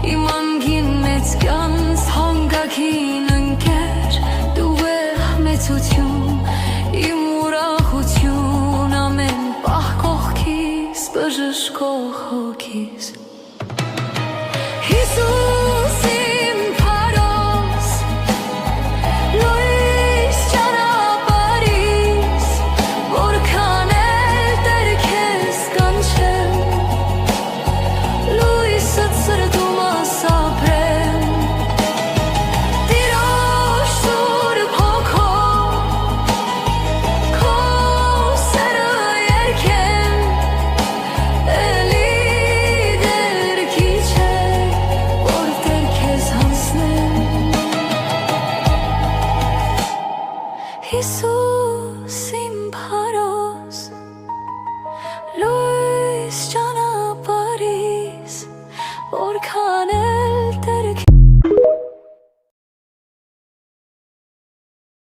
Իմ անգին մեծ կյանց հանգակին ընկեր Դու մեծություն, իմ ուրախություն Ամեն պահ կողքիս, բժշկող հոգիս Հիսուս իմ փարոս, լույս ճանապարհիս Որքան էլ Տեր քեզ կանչեմ Լույսդ սրտումս ապրեմ Տիրոջ սուրբ հոգով Քո սերը երգեմ Էլի դեռ քիչ է որ Տեր քեզ հանձնեմ Հիսուս իմ փարոս լույս ճանապարհիս Որքան